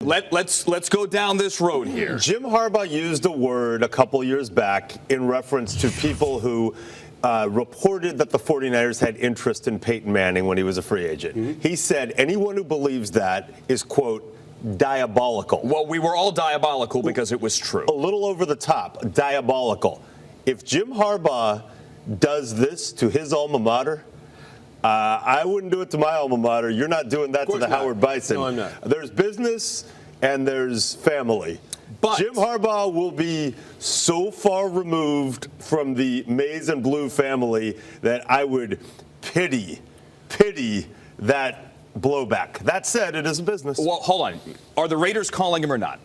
let's go down this road here. Jim Harbaugh used a word a couple years back in reference to people who reported that the 49ers had interest in Peyton Manning when he was a free agent. He said anyone who believes that is, quote, diabolical. Well, we were all diabolical because it was true. A little over the top, diabolical. If Jim Harbaugh does this to his alma mater, I wouldn't do it to my alma mater. You're not doing that to the Howard Bison. No, I'm not. There's business and there's family. But Jim Harbaugh will be so far removed from the maize and blue family that I would pity that blowback. That said, it is a business. Well, hold on. Are the Raiders calling him or not?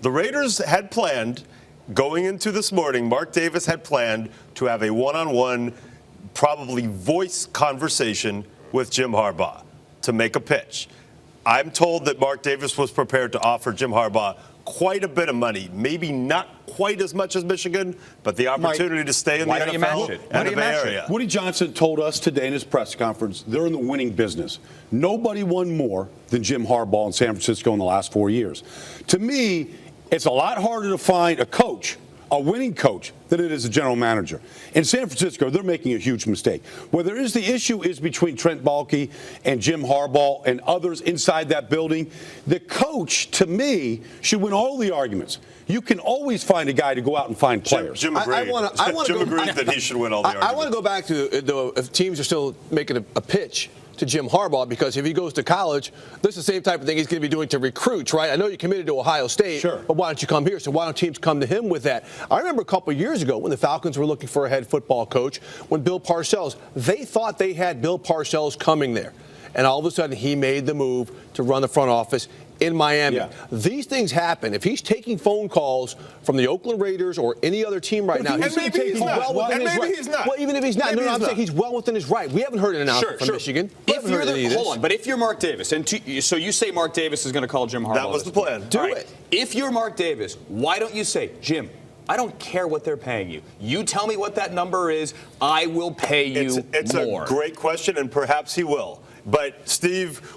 The Raiders had planned, going into this morning, Mark Davis had planned to have a one-on-one, probably voice conversation with Jim Harbaugh to make a pitch. I'm told that Mark Davis was prepared to offer Jim Harbaugh quite a bit of money, maybe not quite as much as Michigan, but the opportunity to stay in the NFL and the Bay Area. Woody Johnson told us today in his press conference they're in the winning business. Nobody won more than Jim Harbaugh in San Francisco in the last 4 years. To me, it's a lot harder to find a coach, a winning coach, than it is a general manager. In San Francisco, they're making a huge mistake. Whether it is the issue is between Trent Baalke and Jim Harbaugh and others inside that building, the coach, to me, should win all the arguments. You can always find a guy to go out and find players. Jim agreed. Jim agreed that he should win all the arguments. I want to go back to if teams are still making a pitch to Jim Harbaugh, because if he goes to college, this is the same type of thing he's going to be doing to recruits, right? I know you're committed to Ohio State, sure, but why don't you come here? So why don't teams come to him with that? I remember a couple of years ago when the Falcons were looking for a head football coach, when Bill Parcells, they thought they had Bill Parcells coming there. And all of a sudden, he made the move to run the front office in Miami. Yeah. These things happen. If he's taking phone calls from the Oakland Raiders or any other team right now, he's well within his right. He's not. Well, even if he's not, I'm saying he's well within his right. We haven't heard an announcement from Michigan. Hold on, but if you're Mark Davis, and so you say Mark Davis is going to call Jim Harbaugh. That was the plan. Do it. If you're Mark Davis, why don't you say, Jim, I don't care what they're paying you. You tell me what that number is. I will pay you it's more. A great question, and perhaps he will. But, Steve,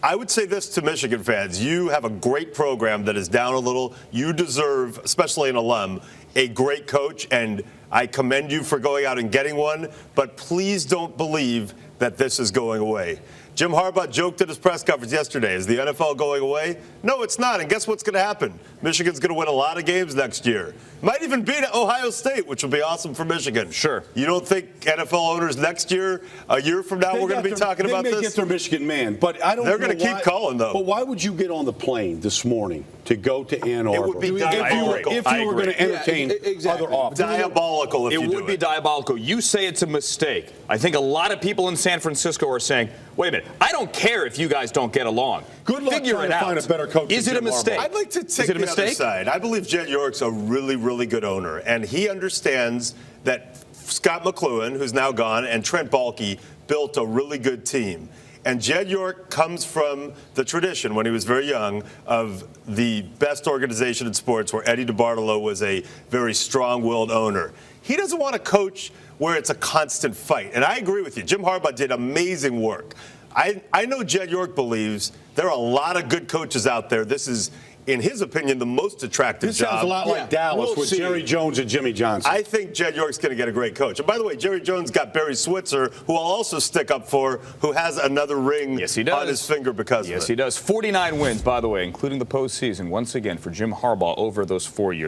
I would say this to Michigan fans. You have a great program that is down a little. You deserve, especially an alum, a great coach, and I commend you for going out and getting one. But please don't believe that this is going away. Jim Harbaugh joked at his press conference yesterday, is the NFL going away? No, it's not. And guess what's going to happen? Michigan's going to win a lot of games next year. Might even beat Ohio State, which will be awesome for Michigan. Sure. You don't think NFL owners next year, a year from now, we're going to be talking about this? They may get their Michigan man, but I don't know. They're going to keep calling, though. But why would you get on the plane this morning to go to Ann Arbor? It would be diabolical. If you were going to entertain other offers. Diabolical if you do it. It would be diabolical. You say it's a mistake. I think a lot of people in San Francisco are saying, wait a minute, I don't care if you guys don't get along. Good luck trying to find a better coach. Is it a mistake? I'd like to take the other side. I believe Jed York's a really, really good owner, and he understands that Scott McCloughan, who's now gone, and Trent Baalke built a really good team. And Jed York comes from the tradition, when he was very young, of the best organization in sports, where Eddie DeBartolo was a very strong-willed owner. He doesn't want to coach where it's a constant fight. And I agree with you. Jim Harbaugh did amazing work. I know Jed York believes there are a lot of good coaches out there. This is, in his opinion, the most attractive job. This sounds a lot like Dallas with Jerry Jones and Jimmy Johnson. I think Jed York's going to get a great coach. And by the way, Jerry Jones got Barry Switzer, who I'll also stick up for, who has another ring on his finger because of it. Yes, he does. 49 wins, by the way, including the postseason, once again, for Jim Harbaugh over those 4 years.